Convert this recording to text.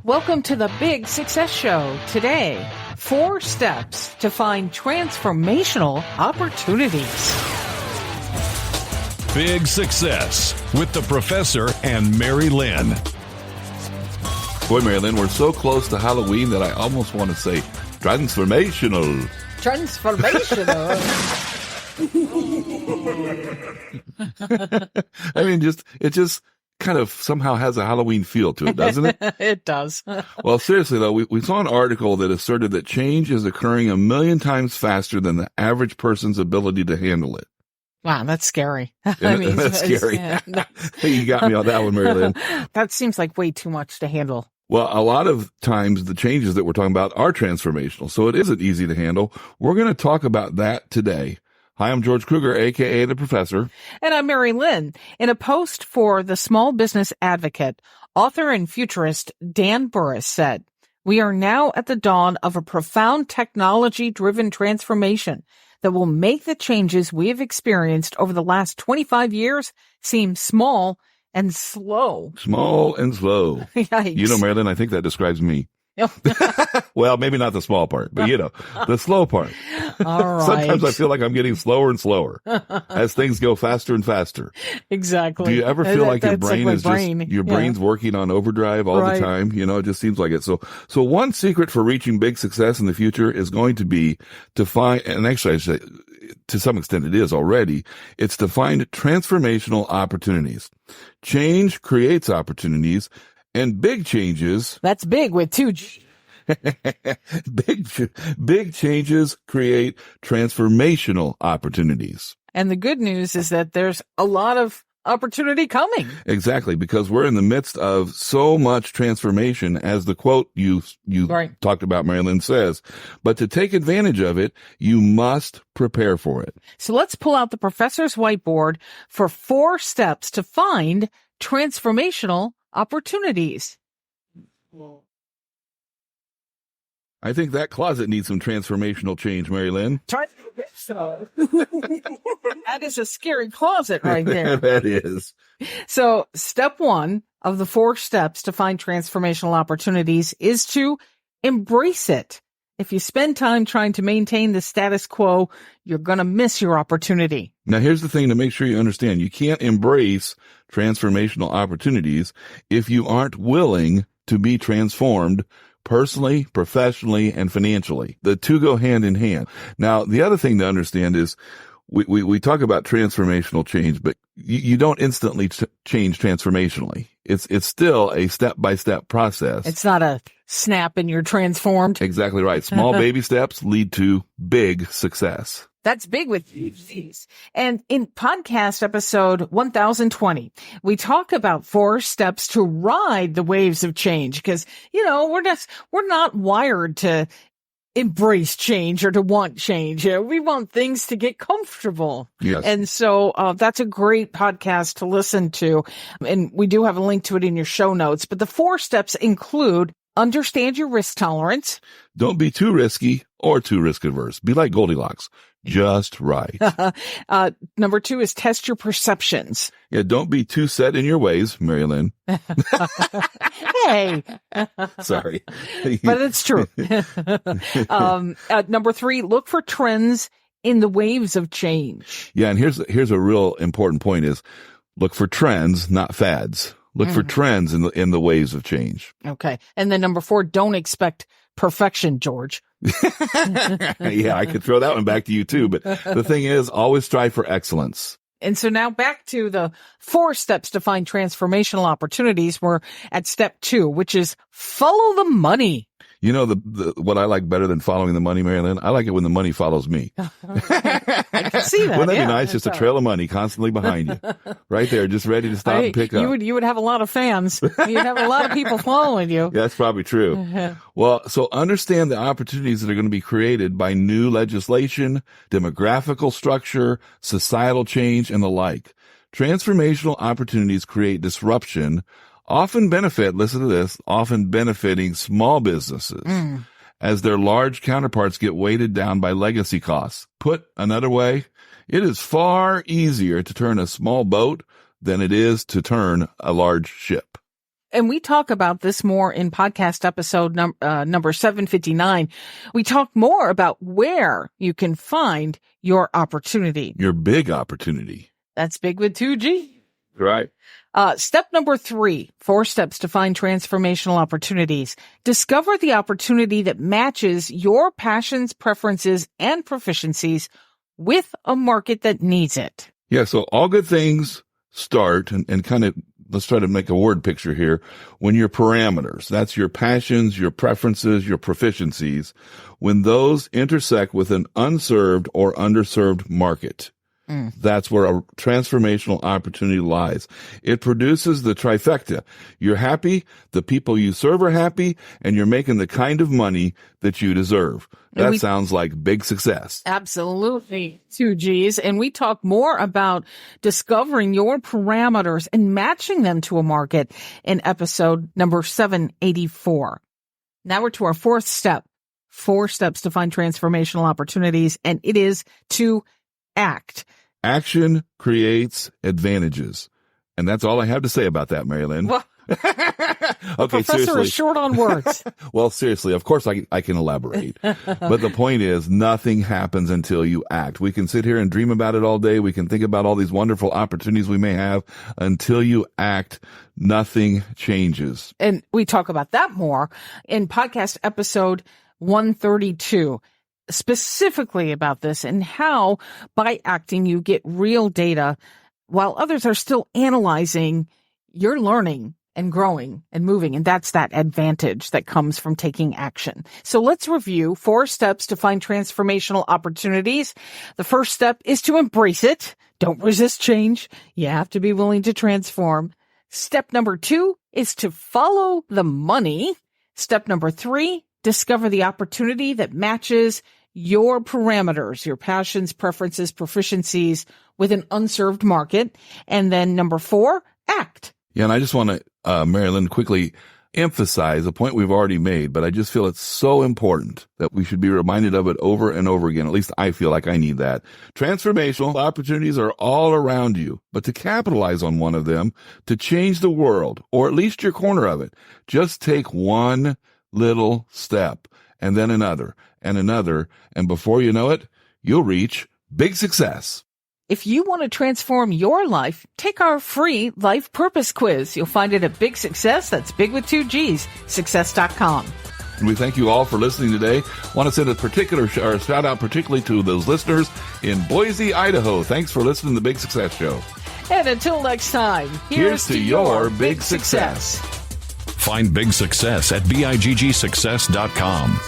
Welcome to the Big Success Show. Today, 4 steps to find transformational opportunities. Big Success with the Professor and Mary-Lynn. Boy, Mary-Lynn, we're so close to Halloween that I almost want to say transformational. Transformational. I mean, it just kind of somehow has a Halloween feel to it, doesn't it? It does. Well, seriously, though, we saw an article that asserted that change is occurring 1,000,000 times faster than the average person's ability to handle it. Wow, that's scary. That's scary. You got me on that one, Mary-Lynn. That seems like way too much to handle. Well, a lot of times the changes that we're talking about are transformational, so it isn't easy to handle. We're going to talk about that today. Hi, I'm George Kruger, a.k.a. The Professor. And I'm Mary-Lynn. In a post for the Small Business Advocate, author and futurist Dan Burris said, "We are now at the dawn of a profound technology-driven transformation that will make the changes we have experienced over the last 25 years seem small and slow." Small and slow. Yikes. You know, Mary-Lynn, I think that describes me. Well, maybe not the small part, but the slow part. All right. Sometimes I feel like I'm getting slower and slower as things go faster and faster. Exactly. Do you ever feel like your brain is your brain's working on overdrive all the time? You know, it just seems like it. So one secret for reaching big success in the future is going to be to find, and actually I say, to some extent it is already, it's to find transformational opportunities. Change creates opportunities. And big changes. That's big with 2 G. Big changes create transformational opportunities. And the good news is that there's a lot of opportunity coming. Exactly, because we're in the midst of so much transformation, as the quote you talked about, Mary-Lynn, says. But to take advantage of it, you must prepare for it. So let's pull out the professor's whiteboard for 4 steps to find transformational opportunities. I think that closet needs some transformational change, Mary-Lynn. That is a scary closet right there. That is. So step 1 of the 4 steps to find transformational opportunities is to embrace it. If you spend time trying to maintain the status quo, you're going to miss your opportunity. Now, here's the thing to make sure you understand. You can't embrace transformational opportunities if you aren't willing to be transformed personally, professionally, and financially. The two go hand in hand. Now, the other thing to understand is we talk about transformational change, but you don't instantly change transformationally. It's still a step-by-step process. It's not a snap and you're transformed. Exactly right. Small baby steps lead to big success. That's big with these. And in podcast episode 1020, we talk about 4 steps to ride the waves of change because, we're not wired to embrace change or to want change. We want things to get comfortable. Yes. And so that's a great podcast to listen to. And we do have a link to it in your show notes. But the 4 steps include: understand your risk tolerance. Don't be too risky or too risk averse. Be like Goldilocks. Just right. Number 2 is test your perceptions. Yeah, don't be too set in your ways, Mary-Lynn. Hey. Sorry. But it's true. Number 3, look for trends in the waves of change. Yeah, and here's a real important point is look for trends, not fads. Look for trends in the waves of change. Okay. And then number 4, don't expect perfection, George. Yeah, I could throw that one back to you too. But the thing is, always strive for excellence. And so now back to the 4 steps to find transformational opportunities. We're at step 2, which is follow the money. You know, what I like better than following the money, Mary-Lynn? I like it when the money follows me. I can see that. Wouldn't that be nice? Just a trail of money constantly behind you. Right there, just ready to stop and pick up. You would have a lot of fans. You'd have a lot of people following you. Yeah, that's probably true. Well, so understand the opportunities that are going to be created by new legislation, demographical structure, societal change, and the like. Transformational opportunities create disruption, often benefiting small businesses as their large counterparts get weighted down by legacy costs. Put another way, it is far easier to turn a small boat than it is to turn a large ship. And we talk about this more in podcast episode number 759. We talk more about where you can find your opportunity. Your big opportunity. That's big with 2G. Right. Step number 3, 4 steps to find transformational opportunities. Discover the opportunity that matches your passions, preferences, and proficiencies with a market that needs it. Yeah. So all good things start and kind of, let's try to make a word picture here. When your parameters, that's your passions, your preferences, your proficiencies, when those intersect with an unserved or underserved market. That's where a transformational opportunity lies. It produces the trifecta. You're happy, the people you serve are happy, and you're making the kind of money that you deserve. That sounds like big success. Absolutely. 2Gs. And we talk more about discovering your parameters and matching them to a market in episode number 784. Now we're to our 4th step. 4 steps to find transformational opportunities, and it is to act. Action creates advantages. And that's all I have to say about that, Mary-Lynn. Well, okay, Professor seriously. is short on words. Well, seriously, of course I can elaborate. But the point is, nothing happens until you act. We can sit here and dream about it all day. We can think about all these wonderful opportunities we may have. Until you act, nothing changes. And we talk about that more in podcast episode 132. Specifically about this and how by acting you get real data while others are still analyzing, you're learning and growing and moving. And that's that advantage that comes from taking action. So let's review 4 steps to find transformational opportunities. The first step is to embrace it. Don't resist change. You have to be willing to transform. Step number 2 is to follow the money. Step number 3, discover the opportunity that matches your parameters, your passions, preferences, proficiencies with an unserved market. And then number 4, act. Yeah, and I just want to, Mary-Lynn, quickly emphasize a point we've already made, but I just feel it's so important that we should be reminded of it over and over again. At least I feel like I need that. Transformational opportunities are all around you, but to capitalize on one of them, to change the world, or at least your corner of it, just take one little step and then another and another. And before you know it, you'll reach big success. If you want to transform your life, take our free life purpose quiz. You'll find it at Big Success. That's big with 2 G's, success.com. And we thank you all for listening today. Want to send a particular shout out particularly to those listeners in Boise, Idaho. Thanks for listening to the Big Success Show. And until next time, here's to your big success. Find big success at biggsuccess.com.